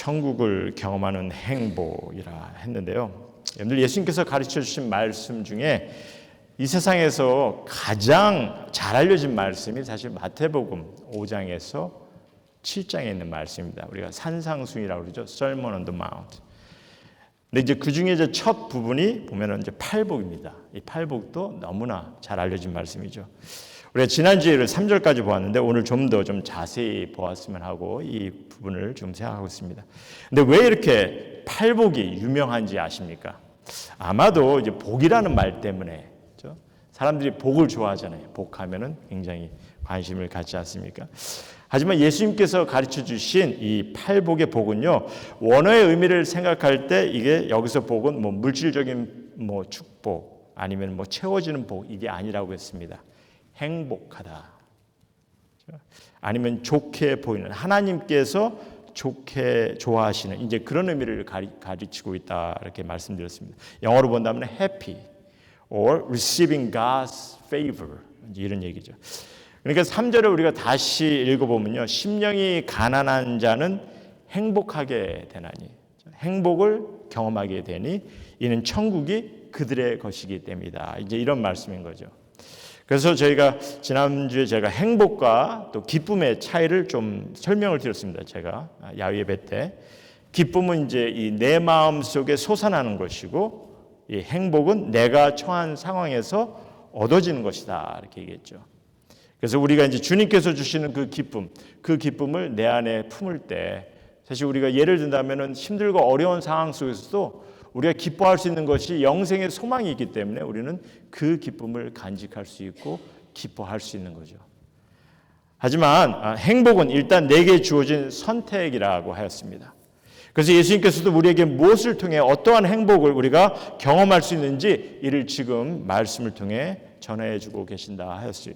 천국을 경험하는 행복이라 했는데요. 여러분들 예수님께서 가르쳐 주신 말씀 중에 이 세상에서 가장 잘 알려진 말씀이 사실 마태복음 5장에서 7장에 있는 말씀입니다. 우리가 산상수훈이라고 그러죠. Sermon on the Mount. 근데 이제 그 중에 이제 첫 부분이 보면은 이제 팔복입니다. 이 팔복도 너무나 잘 알려진 말씀이죠. 우리가 지난주에 3절까지 보았는데 오늘 좀 더 좀 자세히 보았으면 하고 이 부분을 좀 생각하고 있습니다. 근데 왜 이렇게 팔복이 유명한지 아십니까? 아마도 이제 복이라는 말 때문에, 그렇죠? 사람들이 복을 좋아하잖아요. 복하면은 굉장히 관심을 갖지 않습니까? 하지만 예수님께서 가르쳐 주신 이 팔복의 복은요, 원어의 의미를 생각할 때 이게 여기서 복은 뭐 물질적인 뭐 축복 아니면 뭐 채워지는 복 이게 아니라고 했습니다. 행복하다. 아니면 좋게 보이는 하나님께서 좋게 좋아하시는 이제 그런 의미를 가르치고 있다 이렇게 말씀드렸습니다. 영어로 본다면 happy or receiving God's favor 이런 얘기죠. 그러니까 3절을 우리가 다시 읽어보면요. 심령이 가난한 자는 행복하게 되나니 행복을 경험하게 되니 이는 천국이 그들의 것이기 때문이다. 이제 이런 말씀인 거죠. 그래서 저희가 지난주에 제가 행복과 또 기쁨의 차이를 좀 설명을 드렸습니다. 제가 야외 예배 때 기쁨은 이제 이 내 마음 속에 솟아나는 것이고 이 행복은 내가 처한 상황에서 얻어지는 것이다 이렇게 얘기했죠. 그래서 우리가 이제 주님께서 주시는 그 기쁨을 내 안에 품을 때 사실 우리가 예를 든다면은 힘들고 어려운 상황 속에서도 우리가 기뻐할 수 있는 것이 영생의 소망이 있기 때문에 우리는 그 기쁨을 간직할 수 있고 기뻐할 수 있는 거죠. 하지만 행복은 일단 내게 주어진 선택이라고 하였습니다. 그래서 예수님께서도 우리에게 무엇을 통해 어떠한 행복을 우리가 경험할 수 있는지 이를 지금 말씀을 통해 전해주고 계신다 하였어요.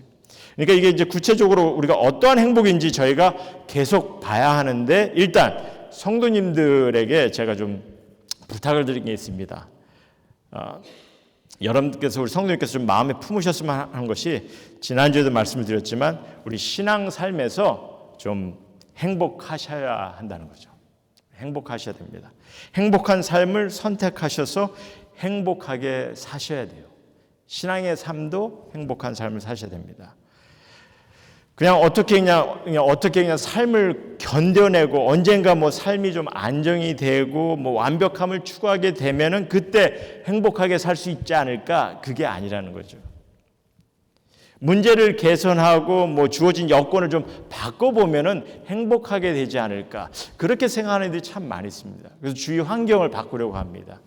그러니까 이게 이제 구체적으로 우리가 어떠한 행복인지 저희가 계속 봐야 하는데 일단 성도님들에게 제가 좀 부탁을 드린 게 있습니다. 여러분께서 우리 성도님께서 좀 마음에 품으셨으면 하는 것이 지난주에도 말씀을 드렸지만 우리 신앙 삶에서 좀 행복하셔야 한다는 거죠. 행복하셔야 됩니다. 행복한 삶을 선택하셔서 행복하게 사셔야 돼요. 신앙의 삶도 행복한 삶을 사셔야 됩니다. 그냥 어떻게 삶을 견뎌내고 언젠가 뭐 삶이 좀 안정이 되고 뭐 완벽함을 추구하게 되면은 그때 행복하게 살 수 있지 않을까? 그게 아니라는 거죠. 문제를 개선하고 뭐 주어진 여건을 좀 바꿔보면은 행복하게 되지 않을까? 그렇게 생각하는 이들이 참 많이 있습니다. 그래서 주위 환경을 바꾸려고 합니다.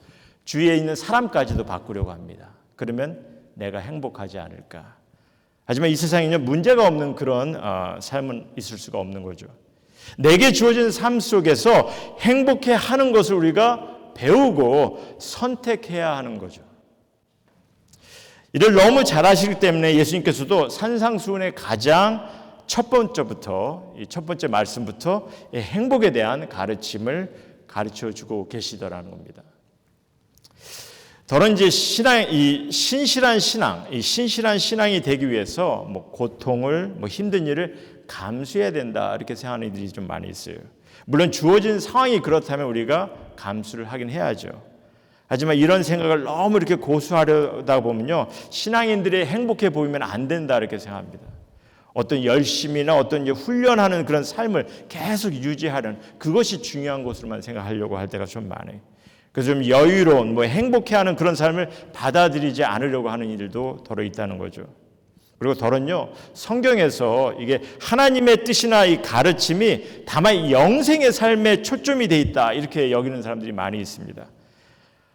주위에 있는 사람까지도 바꾸려고 합니다. 그러면 내가 행복하지 않을까? 하지만 이 세상에는 문제가 없는 그런 삶은 있을 수가 없는 거죠. 내게 주어진 삶 속에서 행복해하는 것을 우리가 배우고 선택해야 하는 거죠. 이를 너무 잘 아시기 때문에 예수님께서도 산상수훈의 가장 첫 번째 말씀부터 행복에 대한 가르침을 가르쳐주고 계시더라는 겁니다. 더러 이제 신실한 신앙이 되기 위해서 뭐 고통을, 뭐 힘든 일을 감수해야 된다 이렇게 생각하는 이들이 좀 많이 있어요. 물론 주어진 상황이 그렇다면 우리가 감수를 하긴 해야죠. 하지만 이런 생각을 너무 이렇게 고수하려다 보면요, 신앙인들이 행복해 보이면 안 된다 이렇게 생각합니다. 어떤 열심이나 어떤 이제 훈련하는 그런 삶을 계속 유지하는 그것이 중요한 것으로만 생각하려고 할 때가 좀 많아요. 그래서 좀 여유로운, 뭐 행복해하는 그런 삶을 받아들이지 않으려고 하는 일도 더러 있다는 거죠. 그리고 더런요, 성경에서 이게 하나님의 뜻이나 이 가르침이 다만 영생의 삶에 초점이 돼 있다 이렇게 여기는 사람들이 많이 있습니다.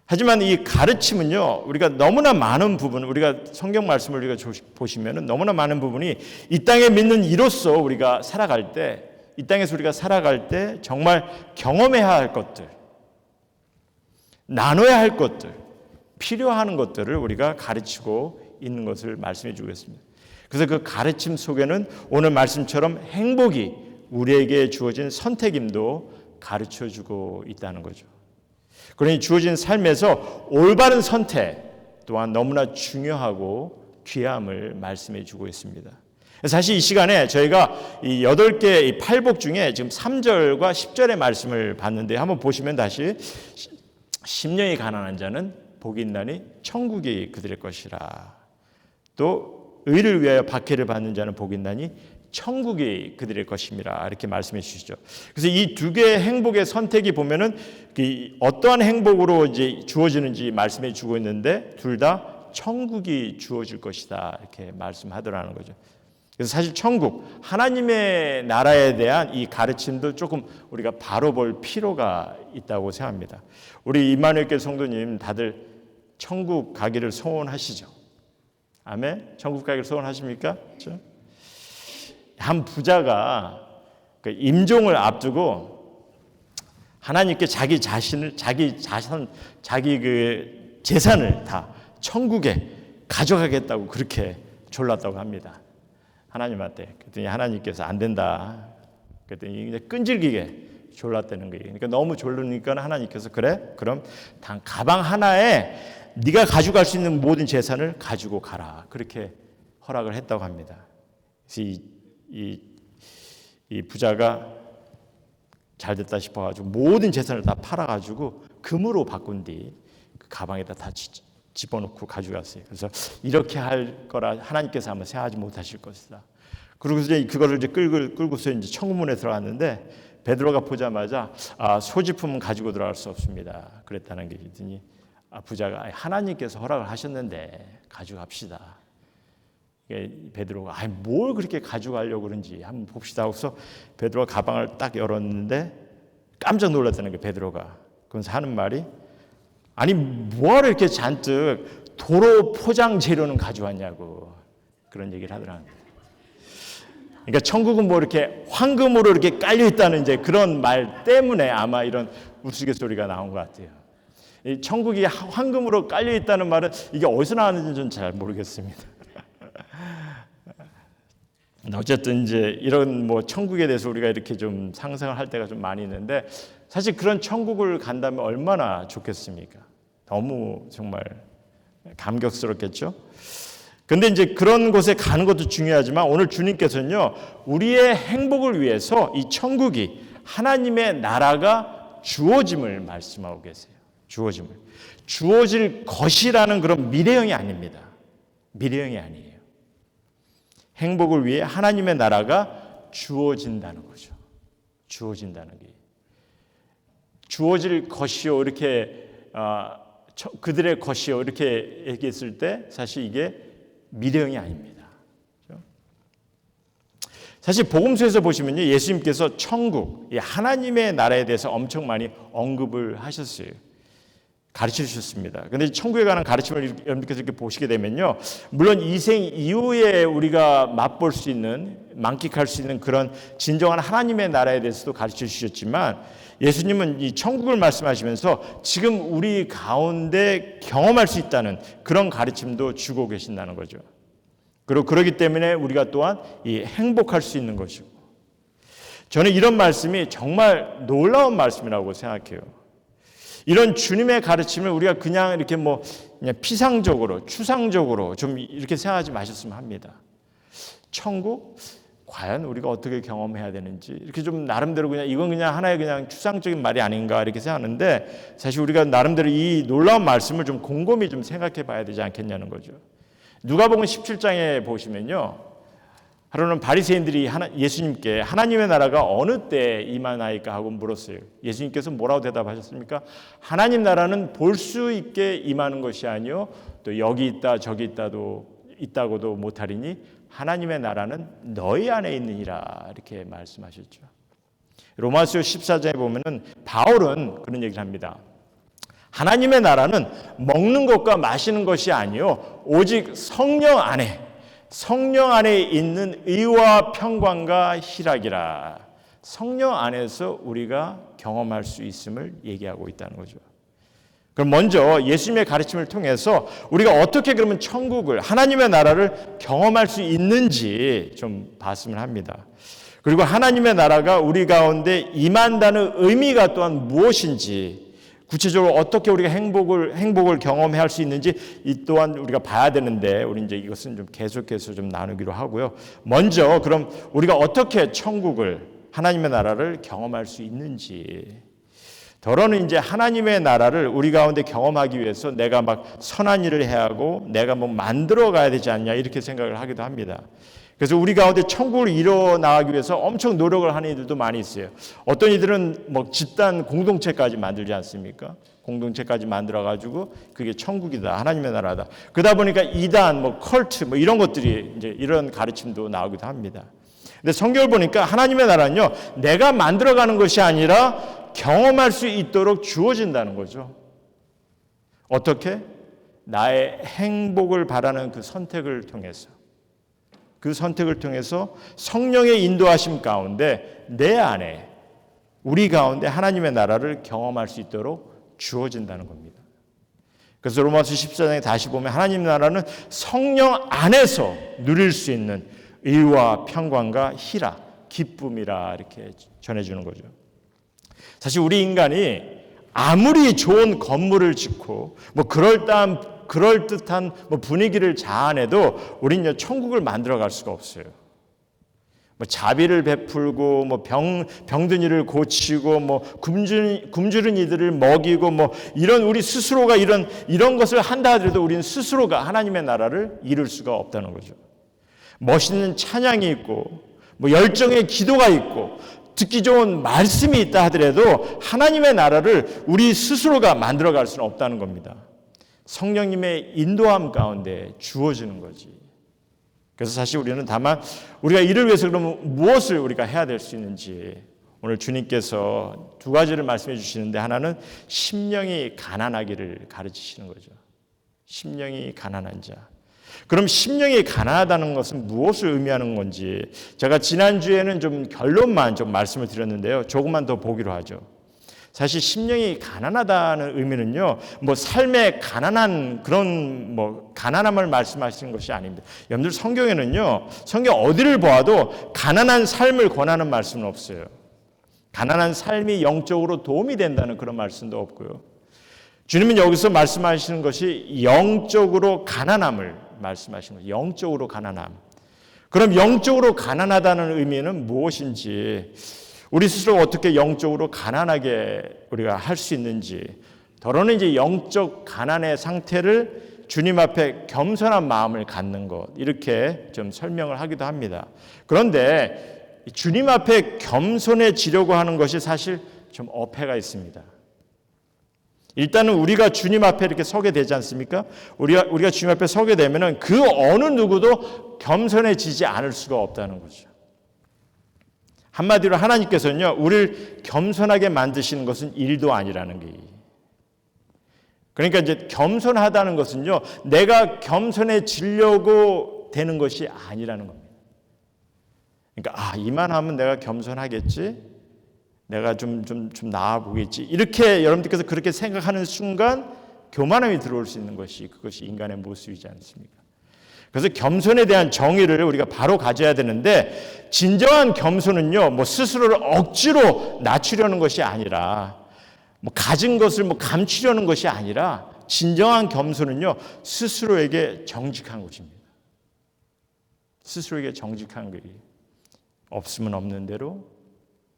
하지만 이 가르침은요, 우리가 너무나 많은 부분, 우리가 성경 말씀을 우리가 보시면은 너무나 많은 부분이 이 땅에 믿는 이로써 우리가 살아갈 때, 이 땅에서 우리가 살아갈 때 정말 경험해야 할 것들, 나눠야 할 것들, 필요한 것들을 우리가 가르치고 있는 것을 말씀해 주겠습니다. 그래서 그 가르침 속에는 오늘 말씀처럼 행복이 우리에게 주어진 선택임도 가르쳐 주고 있다는 거죠. 그러니 주어진 삶에서 올바른 선택 또한 너무나 중요하고 귀함을 말씀해 주고 있습니다. 사실 이 시간에 저희가 이 8개 이 팔복 중에 지금 3절과 10절의 말씀을 봤는데 한번 보시면 다시 심령이 가난한 자는 복이 있나니 천국이 그들의 것이라. 또 의를 위하여 박해를 받는 자는 복이 있나니 천국이 그들의 것임이라 이렇게 말씀해 주시죠. 그래서 이 두 개의 행복의 선택이 보면은 어떠한 행복으로 이제 주어지는지 말씀해 주고 있는데 둘 다 천국이 주어질 것이다 이렇게 말씀하더라는 거죠. 그래서 사실 천국 하나님의 나라에 대한 이 가르침도 조금 우리가 바로 볼 필요가 있다고 생각합니다. 우리 임마누엘 교회 성도님 다들 천국 가기를 소원하시죠? 아멘. 천국 가기를 소원하십니까? 그렇죠? 한 부자가 그 임종을 앞두고 하나님께 자기 그 재산을 다 천국에 가져가겠다고 그렇게 졸랐다고 합니다. 하나님한테. 그랬더니 하나님께서 안 된다. 그랬더니 이제 끈질기게 졸랐다는 거예요. 그러니까 너무 졸르니까 하나님께서 그래? 그럼 단 가방 하나에 네가 가져갈 수 있는 모든 재산을 가지고 가라. 그렇게 허락을 했다고 합니다. 그래서 이 부자가 잘 됐다 싶어가지고 모든 재산을 다 팔아가지고 금으로 바꾼 뒤 그 가방에다 다 집어넣고 가져갔어요. 그래서 이렇게 할 거라 하나님께서 아마 생각하지 못하실 것이다. 그리고 이제 그거를 이제 끌고서 이제 청문에 들어갔는데 베드로가 보자마자 소지품은 가지고 들어갈 수 없습니다. 그랬다는 게 있더니 부자가 하나님께서 허락을 하셨는데 가져갑시다. 베드로가 뭘 그렇게 가져가려고 그런지 한번 봅시다 하고서 베드로가 가방을 딱 열었는데 깜짝 놀랐다는 게 베드로가. 그러면서 하는 말이 아니 뭐하러 이렇게 잔뜩 도로 포장 재료는 가져왔냐고 그런 얘기를 하더라고요. 그러니까 천국은 뭐 이렇게 황금으로 이렇게 깔려 있다는 이제 그런 말 때문에 아마 이런 우스갯소리가 나온 것 같아요. 이 천국이 황금으로 깔려 있다는 말은 이게 어디서 나왔는지 저는 잘 모르겠습니다. 어쨌든 이제 이런 뭐 천국에 대해서 우리가 이렇게 좀 상상을 할 때가 좀 많이 있는데 사실 그런 천국을 간다면 얼마나 좋겠습니까? 너무 정말 감격스럽겠죠. 근데 이제 그런 곳에 가는 것도 중요하지만 오늘 주님께서는요 우리의 행복을 위해서 이 천국이 하나님의 나라가 주어짐을 말씀하고 계세요. 주어질 것이라는 그런 미래형이 아닙니다. 미래형이 아니에요. 행복을 위해 하나님의 나라가 주어진다는 거죠. 주어진다는 게. 주어질 것이요 이렇게 그들의 것이요 이렇게 얘기했을 때 사실 이게 미래형이 아닙니다. 그렇죠? 사실 복음서에서 보시면요 예수님께서 천국, 하나님의 나라에 대해서 엄청 많이 언급을 하셨어요. 가르쳐 주셨습니다. 그런데 천국에 관한 가르침을 여러분께서 이렇게 보시게 되면요, 물론 이 생 이후에 우리가 맛볼 수 있는, 만끽할 수 있는 그런 진정한 하나님의 나라에 대해서도 가르쳐 주셨지만, 예수님은 이 천국을 말씀하시면서 지금 우리 가운데 경험할 수 있다는 그런 가르침도 주고 계신다는 거죠. 그리고 그렇기 때문에 우리가 또한 이 행복할 수 있는 것이고, 저는 이런 말씀이 정말 놀라운 말씀이라고 생각해요. 이런 주님의 가르침을 우리가 그냥 이렇게 그냥 피상적으로, 추상적으로 좀 이렇게 생각하지 마셨으면 합니다. 천국? 과연 우리가 어떻게 경험해야 되는지 이렇게 좀 나름대로 그냥 이건 그냥 하나의 그냥 추상적인 말이 아닌가 이렇게 생각하는데 사실 우리가 나름대로 이 놀라운 말씀을 좀 곰곰이 좀 생각해 봐야 되지 않겠냐는 거죠. 누가복음 17장에 보시면요. 하루는 바리새인들이 예수님께 하나님의 나라가 어느 때 임하나이까 하고 물었어요. 예수님께서 뭐라고 대답하셨습니까? 하나님 나라는 볼 수 있게 임하는 것이 아니요 또 여기 있다 저기 있다고도 못하리니 하나님의 나라는 너희 안에 있느니라 이렇게 말씀하셨죠. 로마서 14장에 보면은 바울은 그런 얘기를 합니다. 하나님의 나라는 먹는 것과 마시는 것이 아니요 오직 성령 안에 있는 의와 평강과 희락이라. 성령 안에서 우리가 경험할 수 있음을 얘기하고 있다는 거죠. 그럼 먼저 예수님의 가르침을 통해서 우리가 어떻게 그러면 천국을, 하나님의 나라를 경험할 수 있는지 좀 봤으면 합니다. 그리고 하나님의 나라가 우리 가운데 임한다는 의미가 또한 무엇인지 구체적으로 어떻게 우리가 행복을 경험할 수 있는지 이 또한 우리가 봐야 되는데 우리 이제 이것은 좀 계속해서 좀 나누기로 하고요. 먼저 그럼 우리가 어떻게 천국을 하나님의 나라를 경험할 수 있는지 더러는 이제 하나님의 나라를 우리 가운데 경험하기 위해서 내가 막 선한 일을 해야 하고 내가 뭐 만들어 가야 되지 않냐 이렇게 생각을 하기도 합니다. 그래서 우리 가운데 천국을 이뤄 나가기 위해서 엄청 노력을 하는 이들도 많이 있어요. 어떤 이들은 뭐 집단 공동체까지 만들지 않습니까? 공동체까지 만들어 가지고 그게 천국이다, 하나님의 나라다. 그러다 보니까 이단, 뭐 컬트, 뭐 이런 것들이 이제 이런 가르침도 나오기도 합니다. 근데 성경을 보니까 하나님의 나라는요, 내가 만들어가는 것이 아니라 경험할 수 있도록 주어진다는 거죠. 어떻게? 나의 행복을 바라는 그 선택을 통해서. 그 선택을 통해서 성령의 인도하심 가운데 내 안에 우리 가운데 하나님의 나라를 경험할 수 있도록 주어진다는 겁니다. 그래서 로마서 14장에 다시 보면 하나님 나라는 성령 안에서 누릴 수 있는 의와 평강과 희라, 기쁨이라 이렇게 전해주는 거죠. 사실 우리 인간이 아무리 좋은 건물을 짓고 뭐 그럴듯한 뭐 분위기를 자아내도 우리는 천국을 만들어갈 수가 없어요. 뭐 자비를 베풀고 뭐 병든 이를 고치고 뭐 굶주린 이들을 먹이고 뭐 이런 우리 스스로가 이런 것을 한다 하더라도 우리는 스스로가 하나님의 나라를 이룰 수가 없다는 거죠. 멋있는 찬양이 있고 뭐 열정의 기도가 있고 듣기 좋은 말씀이 있다 하더라도 하나님의 나라를 우리 스스로가 만들어갈 수는 없다는 겁니다. 성령님의 인도함 가운데 주어지는 거지. 그래서 사실 우리는 다만 우리가 이를 위해서 그러면 무엇을 우리가 해야 될 수 있는지 오늘 주님께서 두 가지를 말씀해 주시는데 하나는 심령이 가난하기를 가르치시는 거죠. 심령이 가난한 자. 그럼 심령이 가난하다는 것은 무엇을 의미하는 건지 제가 지난주에는 좀 결론만 좀 말씀을 드렸는데요. 조금만 더 보기로 하죠. 사실 심령이 가난하다는 의미는요, 뭐 삶의 가난한 그런 뭐 가난함을 말씀하시는 것이 아닙니다. 여러분들 성경에는요, 성경 어디를 보아도 가난한 삶을 권하는 말씀은 없어요. 가난한 삶이 영적으로 도움이 된다는 그런 말씀도 없고요. 주님은 여기서 말씀하시는 것이 영적으로 가난함을 말씀하시는 거예요. 영적으로 가난함. 그럼 영적으로 가난하다는 의미는 무엇인지 우리 스스로 어떻게 영적으로 가난하게 우리가 할 수 있는지 더러는 이제 영적 가난의 상태를 주님 앞에 겸손한 마음을 갖는 것 이렇게 좀 설명을 하기도 합니다. 그런데 주님 앞에 겸손해지려고 하는 것이 사실 좀 어폐가 있습니다. 일단은 우리가 주님 앞에 이렇게 서게 되지 않습니까? 우리가 주님 앞에 서게 되면은 그 어느 누구도 겸손해지지 않을 수가 없다는 거죠. 한마디로 하나님께서는요, 우리를 겸손하게 만드시는 것은 일도 아니라는 게. 그러니까 이제 겸손하다는 것은요, 내가 겸손해지려고 되는 것이 아니라는 겁니다. 그러니까 이만하면 내가 겸손하겠지, 내가 좀 나아 보겠지. 이렇게 여러분들께서 그렇게 생각하는 순간 교만함이 들어올 수 있는 그것이 인간의 모습이지 않습니까? 그래서 겸손에 대한 정의를 우리가 바로 가져야 되는데 진정한 겸손은요, 뭐 스스로를 억지로 낮추려는 것이 아니라 뭐 가진 것을 뭐 감추려는 것이 아니라 진정한 겸손은요, 스스로에게 정직한 것입니다. 스스로에게 정직한 것이 없으면 없는 대로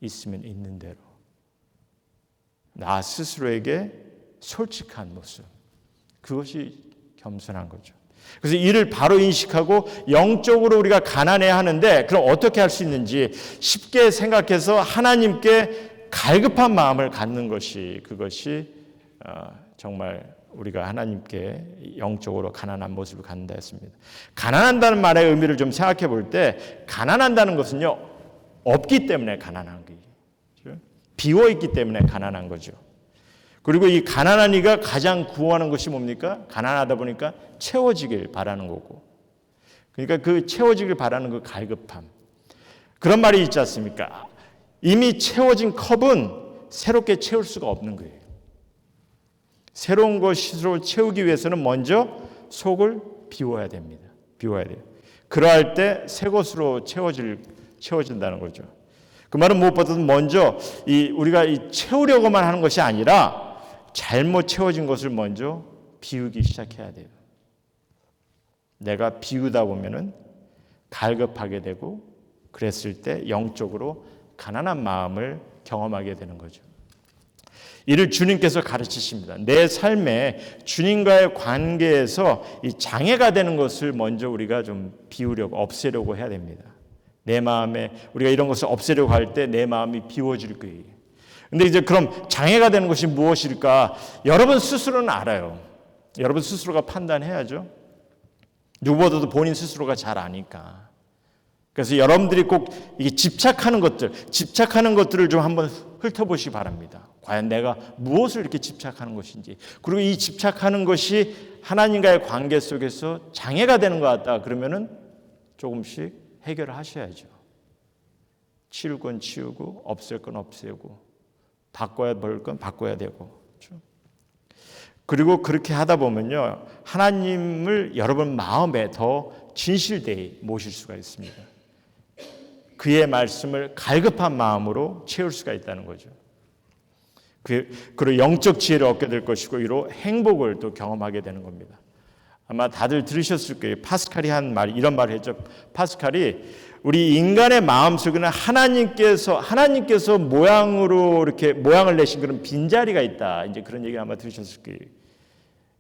있으면 있는 대로 나 스스로에게 솔직한 모습 그것이 겸손한 거죠. 그래서 이를 바로 인식하고 영적으로 우리가 가난해야 하는데 그럼 어떻게 할 수 있는지 쉽게 생각해서 하나님께 갈급한 마음을 갖는 것이 그것이 정말 우리가 하나님께 영적으로 가난한 모습을 갖는다 했습니다. 가난한다는 말의 의미를 좀 생각해 볼 때 가난한다는 것은요 없기 때문에 가난한 거예요. 비워있기 때문에 가난한 거죠. 그리고 이 가난한 이가 가장 구원하는 것이 뭡니까? 가난하다 보니까 채워지길 바라는 거고. 그러니까 그 채워지길 바라는 그 갈급함. 그런 말이 있지 않습니까? 이미 채워진 컵은 새롭게 채울 수가 없는 거예요. 새로운 것으로 채우기 위해서는 먼저 속을 비워야 됩니다. 비워야 돼요. 그러할 때 새 것으로 채워진다는 거죠. 그 말은 무엇보다도 먼저 우리가 채우려고만 하는 것이 아니라 잘못 채워진 것을 먼저 비우기 시작해야 돼요. 내가 비우다 보면은 갈급하게 되고 그랬을 때 영적으로 가난한 마음을 경험하게 되는 거죠. 이를 주님께서 가르치십니다. 내 삶에 주님과의 관계에서 이 장애가 되는 것을 먼저 우리가 좀 비우려고 없애려고 해야 됩니다. 내 마음에 우리가 이런 것을 없애려고 할 때 내 마음이 비워질 거예요. 근데 이제 그럼 장애가 되는 것이 무엇일까? 여러분 스스로는 알아요. 여러분 스스로가 판단해야죠. 누구보다도 본인 스스로가 잘 아니까. 그래서 여러분들이 꼭 이게 집착하는 것들을 좀 한번 훑어보시기 바랍니다. 과연 내가 무엇을 이렇게 집착하는 것인지, 그리고 이 집착하는 것이 하나님과의 관계 속에서 장애가 되는 것 같다 그러면은 조금씩 해결을 하셔야죠. 치울 건 치우고 없앨 건 없애고 바꿔야 볼 건 바꿔야 되고. 그렇죠? 그리고 그렇게 하다 보면요, 하나님을 여러분 마음에 더 진실되이 모실 수가 있습니다. 그의 말씀을 갈급한 마음으로 채울 수가 있다는 거죠. 그리고 영적 지혜를 얻게 될 것이고 이로 행복을 또 경험하게 되는 겁니다. 아마 다들 들으셨을 거예요. 파스칼이 한 말, 이런 말을 했죠. 파스칼이 우리 인간의 마음속에는 하나님께서 모양으로 이렇게 모양을 내신 그런 빈자리가 있다. 이제 그런 얘기 아마 들으셨을 거예요.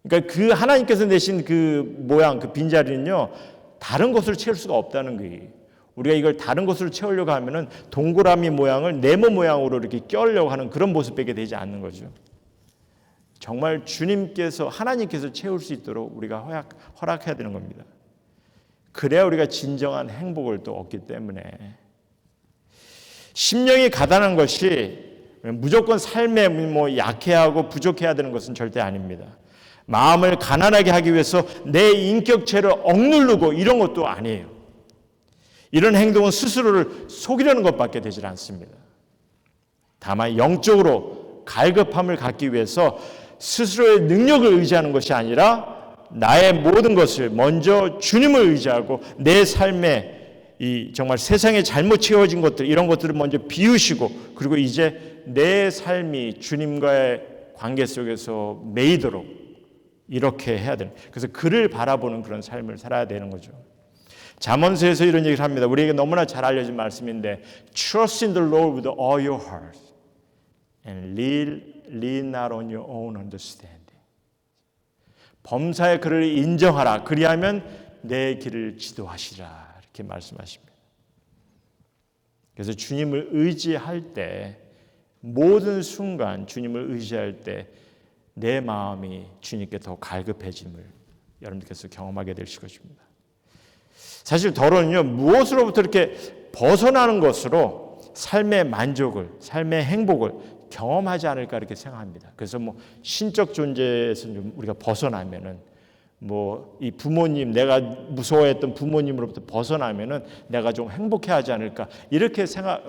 그러니까 그 하나님께서 내신 그 모양, 그 빈자리는요, 다른 것으로 채울 수가 없다는 거예요. 우리가 이걸 다른 것으로 채우려고 하면은 동그라미 모양을 네모 모양으로 이렇게 껴려고 하는 그런 모습밖에 되지 않는 거죠. 정말 하나님께서 채울 수 있도록 우리가 허락해야 되는 겁니다. 그래야 우리가 진정한 행복을 또 얻기 때문에. 심령이 가난한 것이 무조건 삶에 약해하고 부족해야 되는 것은 절대 아닙니다. 마음을 가난하게 하기 위해서 내 인격체를 억누르고 이런 것도 아니에요. 이런 행동은 스스로를 속이려는 것밖에 되질 않습니다. 다만 영적으로 갈급함을 갖기 위해서 스스로의 능력을 의지하는 것이 아니라 나의 모든 것을 먼저 주님을 의지하고 내 삶에 이 정말 세상에 잘못 채워진 것들, 이런 것들을 먼저 비우시고, 그리고 이제 내 삶이 주님과의 관계 속에서 매이도록 이렇게 해야 되는, 그래서 그를 바라보는 그런 삶을 살아야 되는 거죠. 잠언서에서 이런 얘기를 합니다. 우리에게 너무나 잘 알려진 말씀인데, Trust in the Lord with all your heart and lean not on your own understanding. 범사의 그를 인정하라. 그리하면 내 길을 지도하시라. 이렇게 말씀하십니다. 그래서 주님을 의지할 때, 모든 순간 주님을 의지할 때 내 마음이 주님께 더 갈급해짐을 여러분들께서 경험하게 되실 것입니다. 사실 더러는요, 무엇으로부터 이렇게 벗어나는 것으로 삶의 만족을, 삶의 행복을 경험하지 않을까 이렇게 생각합니다. 그래서 신적 존재에서 좀 우리가 벗어나면은 이 부모님, 내가 무서워했던 부모님으로부터 벗어나면은 내가 좀 행복해하지 않을까 이렇게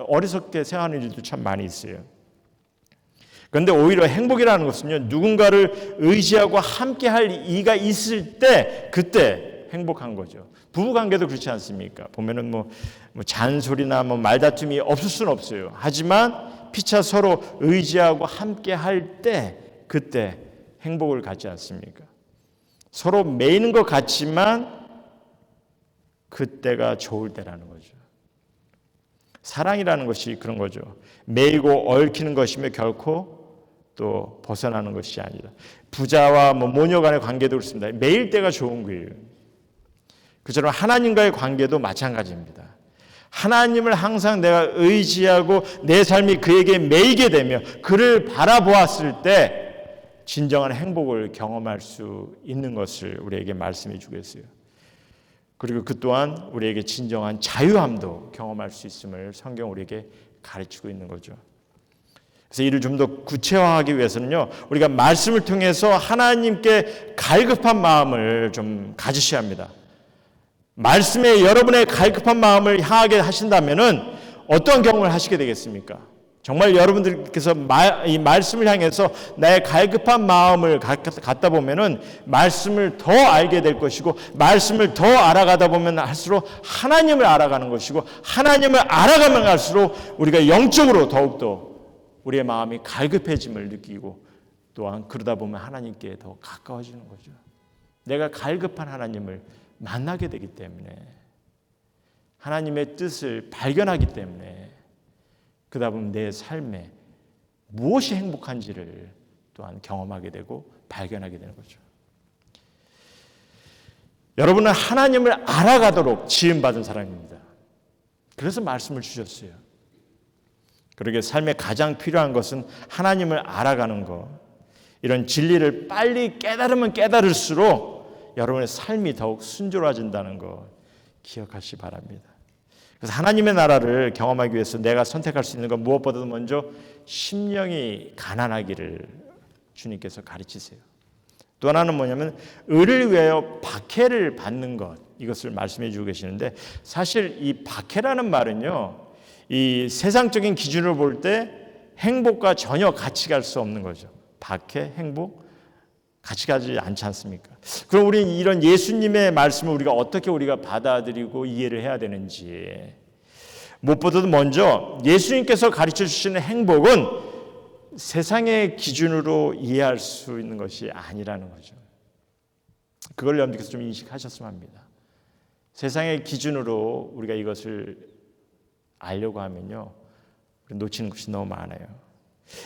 어리석게 생각하는 일도 참 많이 있어요. 그런데 오히려 행복이라는 것은요, 누군가를 의지하고 함께할 이가 있을 때 그때 행복한 거죠. 부부관계도 그렇지 않습니까? 보면은 잔소리나 말다툼이 없을 수는 없어요. 하지만 피차 서로 의지하고 함께할 때 그때 행복을 갖지 않습니까? 서로 매이는 것 같지만 그때가 좋을 때라는 거죠. 사랑이라는 것이 그런 거죠. 매이고 얽히는 것이며 결코 또 벗어나는 것이 아니다. 부자와 모녀 간의 관계도 그렇습니다. 매일 때가 좋은 거예요. 그처럼 하나님과의 관계도 마찬가지입니다. 하나님을 항상 내가 의지하고 내 삶이 그에게 매이게 되며 그를 바라보았을 때 진정한 행복을 경험할 수 있는 것을 우리에게 말씀해 주겠어요. 그리고 그 또한 우리에게 진정한 자유함도 경험할 수 있음을 성경 우리에게 가르치고 있는 거죠. 그래서 이를 좀 더 구체화하기 위해서는요, 우리가 말씀을 통해서 하나님께 갈급한 마음을 좀 가지셔야 합니다. 말씀에 여러분의 갈급한 마음을 향하게 하신다면은 어떤 경험을 하시게 되겠습니까? 정말 여러분들께서 이 말씀을 향해서 나의 갈급한 마음을 갖다 보면은 말씀을 더 알게 될 것이고, 말씀을 더 알아가다 보면 할수록 하나님을 알아가는 것이고, 하나님을 알아가면 갈수록 우리가 영적으로 더욱더 우리의 마음이 갈급해짐을 느끼고 또한 그러다 보면 하나님께 더 가까워지는 거죠. 내가 갈급한 하나님을 만나게 되기 때문에, 하나님의 뜻을 발견하기 때문에, 그러다 보면 내 삶에 무엇이 행복한지를 또한 경험하게 되고 발견하게 되는 거죠. 여러분은 하나님을 알아가도록 지음받은 사람입니다. 그래서 말씀을 주셨어요. 그러게 삶에 가장 필요한 것은 하나님을 알아가는 것, 이런 진리를 빨리 깨달으면 깨달을수록 여러분의 삶이 더욱 순조로워진다는 것 기억하시기 바랍니다. 그래서 하나님의 나라를 경험하기 위해서 내가 선택할 수 있는 건 무엇보다도 먼저 심령이 가난하기를 주님께서 가르치세요. 또 하나는 뭐냐면 의를 위하여 박해를 받는 것, 이것을 말씀해 주고 계시는데, 사실 이 박해라는 말은요, 이 세상적인 기준으로 볼 때 행복과 전혀 같이 갈 수 없는 거죠. 박해, 행복 같이 가지 않지 않습니까? 그럼 우리는 이런 예수님의 말씀을 우리가 받아들이고 이해를 해야 되는지, 무엇보다도 먼저 예수님께서 가르쳐 주시는 행복은 세상의 기준으로 이해할 수 있는 것이 아니라는 거죠. 그걸 여러분께서 좀 인식하셨으면 합니다. 세상의 기준으로 우리가 이것을 알려고 하면요, 놓치는 것이 너무 많아요.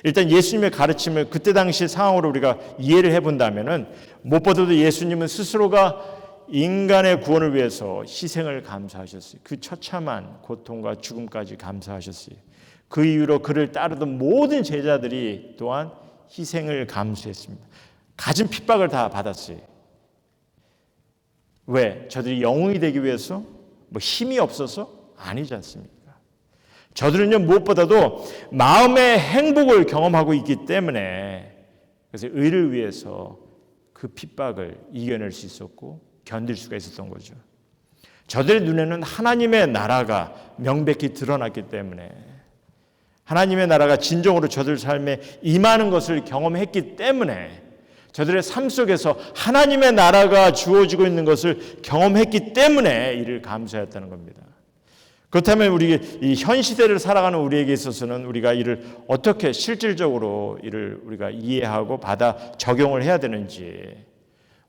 일단 예수님의 가르침을 그때 당시 상황으로 우리가 이해를 해본다면은, 무엇보다도 예수님은 스스로가 인간의 구원을 위해서 희생을 감수하셨어요. 그 처참한 고통과 죽음까지 감수하셨어요. 그 이후로 그를 따르던 모든 제자들이 또한 희생을 감수했습니다. 가진 핍박을 다 받았어요. 왜? 저들이 영웅이 되기 위해서? 뭐 힘이 없어서? 아니지 않습니까? 저들은요, 무엇보다도 마음의 행복을 경험하고 있기 때문에, 그래서 의를 위해서 그 핍박을 이겨낼 수 있었고 견딜 수가 있었던 거죠. 저들의 눈에는 하나님의 나라가 명백히 드러났기 때문에, 하나님의 나라가 진정으로 저들 삶에 임하는 것을 경험했기 때문에, 저들의 삶 속에서 하나님의 나라가 주어지고 있는 것을 경험했기 때문에 이를 감수하였다는 겁니다. 그렇다면 이 현 시대를 살아가는 우리에게 있어서는 우리가 이를 어떻게 실질적으로 이를 우리가 이해하고 받아 적용을 해야 되는지,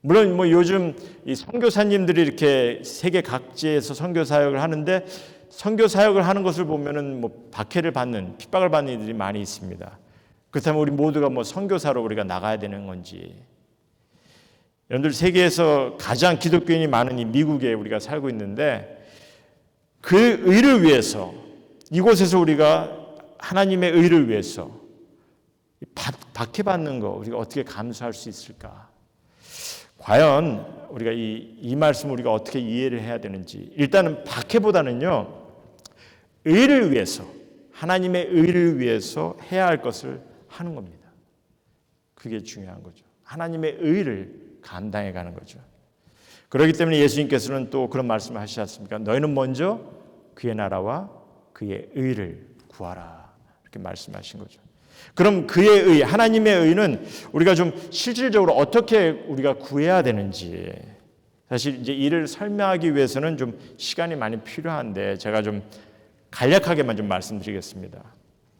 물론 뭐 요즘 이 선교사님들이 이렇게 세계 각지에서 선교 사역을 하는데, 선교 사역을 하는 것을 보면은 뭐 박해를 받는, 핍박을 받는 이들이 많이 있습니다. 그렇다면 우리 모두가 뭐 선교사로 우리가 나가야 되는 건지, 여러분들 세계에서 가장 기독교인이 많은 이 미국에 우리가 살고 있는데, 그 의를 위해서, 이곳에서 우리가 하나님의 의를 위해서 박해받는 거 우리가 어떻게 감수할 수 있을까? 과연 우리가 이 말씀을 우리가 어떻게 이해를 해야 되는지, 일단은 박해보다는요, 의를 위해서, 하나님의 의를 위해서 해야 할 것을 하는 겁니다. 그게 중요한 거죠. 하나님의 의를 감당해 가는 거죠. 그렇기 때문에 예수님께서는 또 그런 말씀을 하시지 않습니까? 너희는 먼저 그의 나라와 그의 의를 구하라, 이렇게 말씀하신 거죠. 그럼 그의 의, 하나님의 의는 우리가 좀 실질적으로 어떻게 우리가 구해야 되는지, 사실 이제 이를 설명하기 위해서는 좀 시간이 많이 필요한데 제가 좀 간략하게만 좀 말씀드리겠습니다.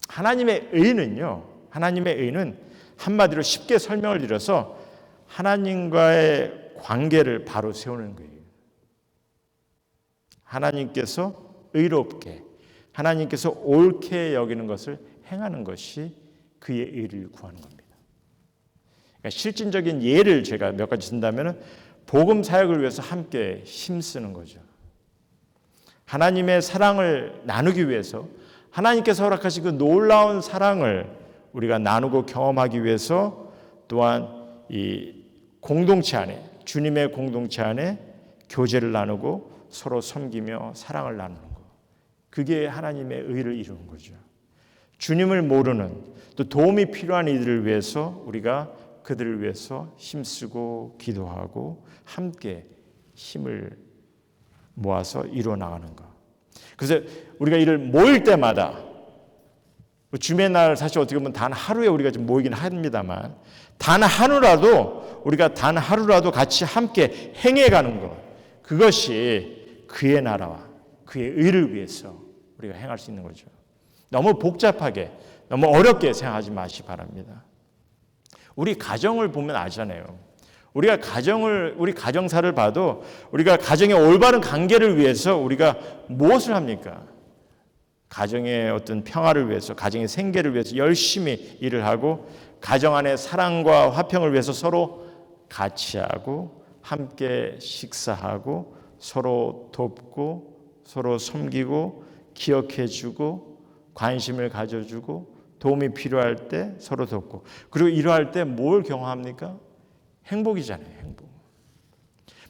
하나님의 의는 한마디로 쉽게 설명을 드려서 하나님과의 관계를 바로 세우는 거예요. 하나님께서 의롭게, 하나님께서 옳게 여기는 것을 행하는 것이 그의 의를 구하는 겁니다. 그러니까 실질적인 예를 제가 몇 가지 든다면, 복음 사역을 위해서 함께 힘쓰는 거죠. 하나님의 사랑을 나누기 위해서, 하나님께서 허락하신 그 놀라운 사랑을 우리가 나누고 경험하기 위해서, 또한 이 공동체 안에, 주님의 공동체 안에 교제를 나누고 서로 섬기며 사랑을 나누는 것, 그게 하나님의 의를 이루는 거죠. 주님을 모르는, 또 도움이 필요한 이들을 위해서 우리가 그들을 위해서 힘쓰고 기도하고 함께 힘을 모아서 이루어 나가는 것. 그래서 우리가 이를 모일 때마다, 주님의 날 사실 어떻게 보면 단 하루에 우리가 좀 모이긴 합니다만, 단 하루라도 같이 함께 행해가는 것, 그것이 그의 나라와 그의 의를 위해서 우리가 행할 수 있는 거죠. 너무 복잡하게, 너무 어렵게 생각하지 마시기 바랍니다. 우리 가정을 보면 아잖아요. 우리 가정사를 봐도 우리가 가정의 올바른 관계를 위해서 우리가 무엇을 합니까? 가정의 어떤 평화를 위해서, 가정의 생계를 위해서 열심히 일을 하고 가정 안의 사랑과 화평을 위해서 서로 같이 하고 함께 식사하고 서로 돕고 서로 섬기고 기억해주고 관심을 가져주고 도움이 필요할 때 서로 돕고 그리고 이러할 때 뭘 경험합니까? 행복이잖아요. 행복.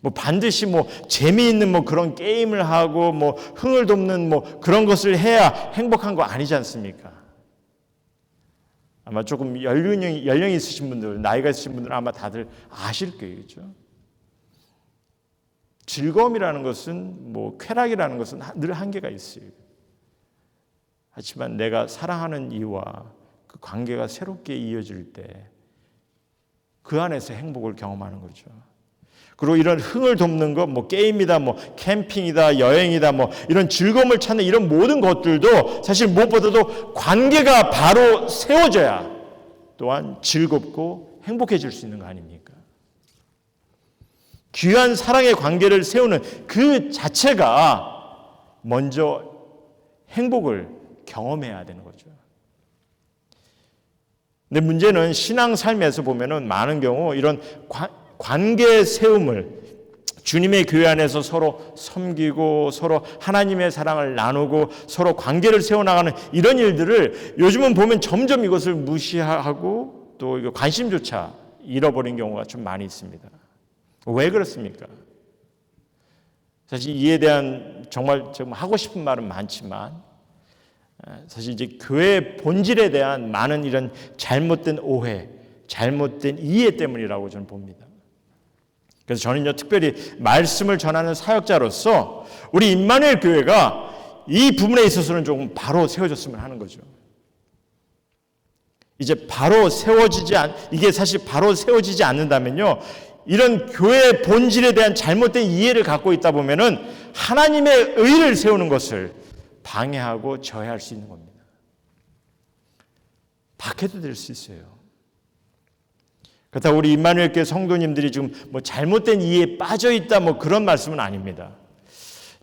뭐 반드시 뭐 재미있는 뭐 그런 게임을 하고 뭐 흥을 돋는 뭐 그런 것을 해야 행복한 거 아니지 않습니까? 아마 조금 연령이 있으신 분들, 나이가 있으신 분들은 아마 다들 아실 거예요. 그렇죠? 즐거움이라는 것은 뭐 쾌락이라는 것은 늘 한계가 있어요. 하지만 내가 사랑하는 이와 그 관계가 새롭게 이어질 때 그 안에서 행복을 경험하는 거죠. 그리고 이런 흥을 돋는 것, 뭐 게임이다, 뭐 캠핑이다, 여행이다, 뭐 이런 즐거움을 찾는 이런 모든 것들도 사실 무엇보다도 관계가 바로 세워져야 또한 즐겁고 행복해질 수 있는 거 아닙니까? 귀한 사랑의 관계를 세우는 그 자체가 먼저 행복을 경험해야 되는 거죠. 근데 문제는 신앙 삶에서 보면은 많은 경우 이런 관계 세움을 주님의 교회 안에서 서로 섬기고 서로 하나님의 사랑을 나누고 서로 관계를 세워나가는 이런 일들을 요즘은 보면 점점 이것을 무시하고 또 관심조차 잃어버린 경우가 좀 많이 있습니다. 왜 그렇습니까? 사실 이에 대한 정말 하고 싶은 말은 많지만 사실 이제 교회의 본질에 대한 많은 이런 잘못된 오해, 잘못된 이해 때문이라고 저는 봅니다. 그래서 저는요 특별히 말씀을 전하는 사역자로서 우리 임마누엘 교회가 이 부분에 있어서는 조금 바로 세워졌으면 하는 거죠. 이제 이게 사실 바로 세워지지 않는다면요 이런 교회의 본질에 대한 잘못된 이해를 갖고 있다 보면은 하나님의 의를 세우는 것을 방해하고 저해할 수 있는 겁니다. 박해도 될 수 있어요. 그렇다고 우리 임마누엘 교회 성도님들이 지금 뭐 잘못된 이해에 빠져 있다 뭐 그런 말씀은 아닙니다.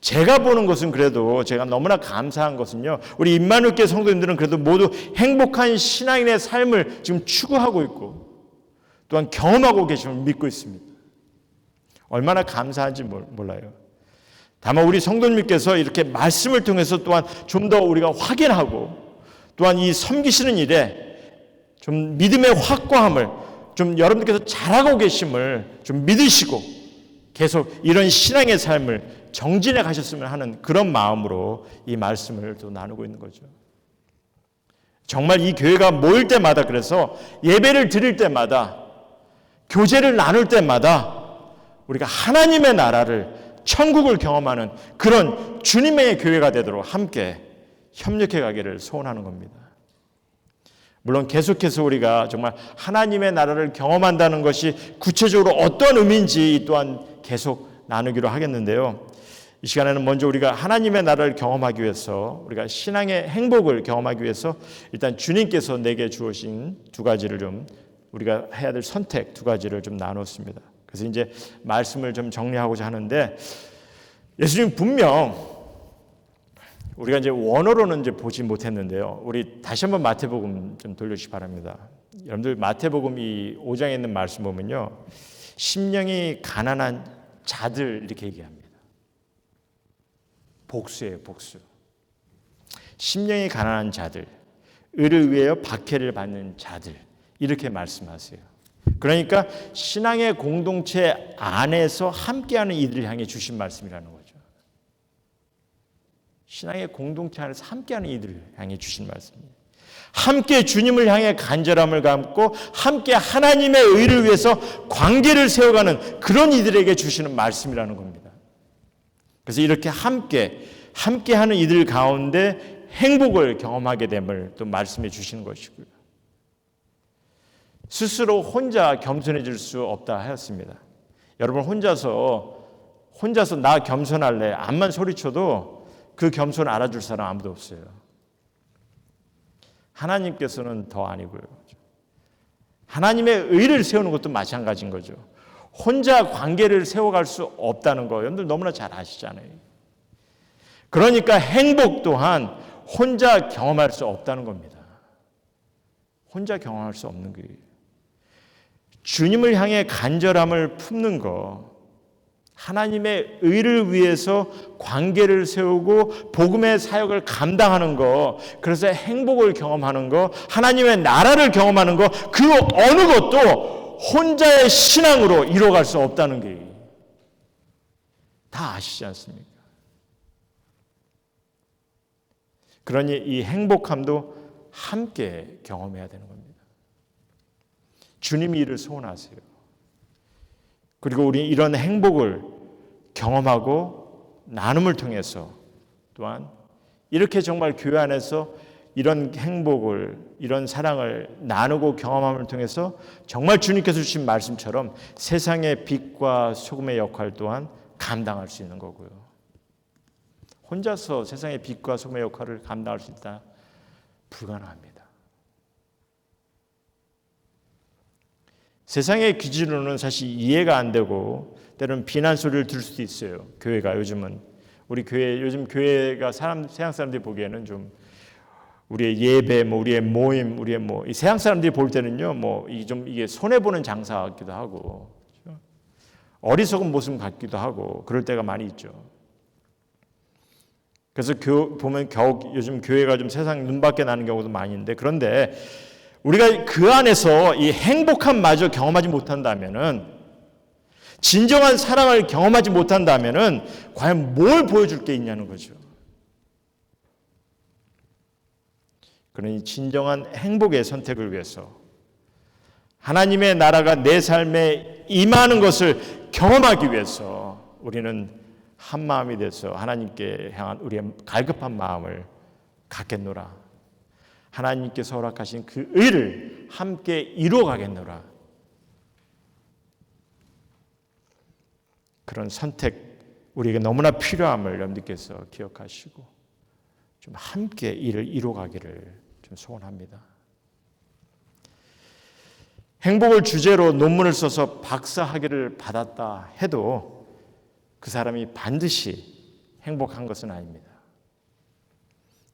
제가 보는 것은 그래도 제가 너무나 감사한 것은요. 우리 임마누엘 교회 성도님들은 그래도 모두 행복한 신앙인의 삶을 지금 추구하고 있고 또한 경험하고 계심을 믿고 있습니다. 얼마나 감사한지 몰라요. 다만 우리 성도님께서 이렇게 말씀을 통해서 또한 좀 더 우리가 확인하고 또한 이 섬기시는 일에 좀 믿음의 확고함을 좀 여러분들께서 잘하고 계심을 좀 믿으시고 계속 이런 신앙의 삶을 정진해 가셨으면 하는 그런 마음으로 이 말씀을 또 나누고 있는 거죠. 정말 이 교회가 모일 때마다 그래서 예배를 드릴 때마다 교제를 나눌 때마다 우리가 하나님의 나라를 천국을 경험하는 그런 주님의 교회가 되도록 함께 협력해 가기를 소원하는 겁니다. 물론 계속해서 우리가 정말 하나님의 나라를 경험한다는 것이 구체적으로 어떤 의미인지 또한 계속 나누기로 하겠는데요. 이 시간에는 먼저 우리가 하나님의 나라를 경험하기 위해서 우리가 신앙의 행복을 경험하기 위해서 일단 주님께서 내게 주어진 두 가지를 좀 우리가 해야 될 선택 두 가지를 좀 나눴습니다. 그래서 이제 말씀을 좀 정리하고자 하는데 예수님 분명 우리가 이제 원어로는 이제 보지 못했는데요. 우리 다시 한번 마태복음 좀 돌려주시기 바랍니다. 여러분들 마태복음 이 5장에 있는 말씀 보면요. 심령이 가난한 자들 이렇게 얘기합니다. 복수예요, 복수. 심령이 가난한 자들, 의를 위하여 박해를 받는 자들 이렇게 말씀하세요. 그러니까 신앙의 공동체 안에서 함께하는 이들을 향해 주신 말씀이라는 거죠. 신앙의 공동체 안에서 함께하는 이들을 향해 주신 말씀입니다. 함께 주님을 향해 간절함을 갖고 함께 하나님의 의를 위해서 관계를 세워가는 그런 이들에게 주시는 말씀이라는 겁니다. 그래서 이렇게 함께하는 이들 가운데 행복을 경험하게 됨을 또 말씀해 주시는 것이고요. 스스로 혼자 겸손해질 수 없다 하였습니다. 여러분 혼자서 나 겸손할래 암만 소리쳐도 그 겸손 알아줄 사람 아무도 없어요. 하나님께서는 더 아니고요. 하나님의 의를 세우는 것도 마찬가지인 거죠. 혼자 관계를 세워갈 수 없다는 거 여러분들 너무나 잘 아시잖아요. 그러니까 행복 또한 혼자 경험할 수 없다는 겁니다. 혼자 경험할 수 없는 거예요. 주님을 향해 간절함을 품는 거, 하나님의 의를 위해서 관계를 세우고 복음의 사역을 감당하는 거, 그래서 행복을 경험하는 거, 하나님의 나라를 경험하는 거, 그 어느 것도 혼자의 신앙으로 이뤄갈 수 없다는 게 다 아시지 않습니까? 그러니 이 행복함도 함께 경험해야 되는 겁니다. 주님이 이를 소원하세요. 그리고 우리 이런 행복을 경험하고 나눔을 통해서 또한 이렇게 정말 교회 안에서 이런 행복을, 이런 사랑을 나누고 경험함을 통해서 정말 주님께서 주신 말씀처럼 세상의 빛과 소금의 역할 또한 감당할 수 있는 거고요. 혼자서 세상의 빛과 소금의 역할을 감당할 수 있다? 불가능합니다. 세상의 기준으로는 사실 이해가 안 되고 때로는 비난 소리를 들을 수도 있어요. 교회가 요즘은 우리 교회 요즘 교회가 세상 사람들이 보기에는 좀 우리의 예배, 우리의 모임, 우리의 이 세상 사람들이 볼 때는요, 이게 손해 보는 장사 같기도 하고 그렇죠? 어리석은 모습 같기도 하고 그럴 때가 많이 있죠. 그래서 보면 요즘 교회가 좀 세상 눈밖에 나는 경우도 많이 있는데 그런데 우리가 그 안에서 이 행복함마저 경험하지 못한다면은 진정한 사랑을 경험하지 못한다면은 과연 뭘 보여줄 게 있냐는 거죠. 그러니 진정한 행복의 선택을 위해서 하나님의 나라가 내 삶에 임하는 것을 경험하기 위해서 우리는 한 마음이 돼서 하나님께 향한 우리의 갈급한 마음을 갖겠노라. 하나님께서 허락하신 그 의를 함께 이루어가겠노라. 그런 선택 우리에게 너무나 필요함을 여러분들께서 기억하시고 좀 함께 이를 이루어가기를 좀 소원합니다. 행복을 주제로 논문을 써서 박사학위를 받았다 해도 그 사람이 반드시 행복한 것은 아닙니다.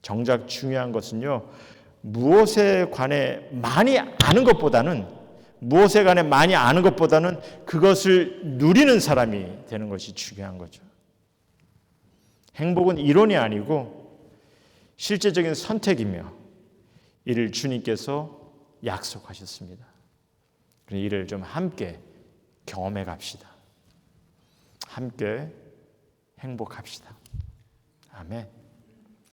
정작 중요한 것은요, 무엇에 관해 많이 아는 것보다는 그것을 누리는 사람이 되는 것이 중요한 거죠. 행복은 이론이 아니고 실제적인 선택이며 이를 주님께서 약속하셨습니다. 이를 좀 함께 경험해 갑시다. 함께 행복합시다. 아멘.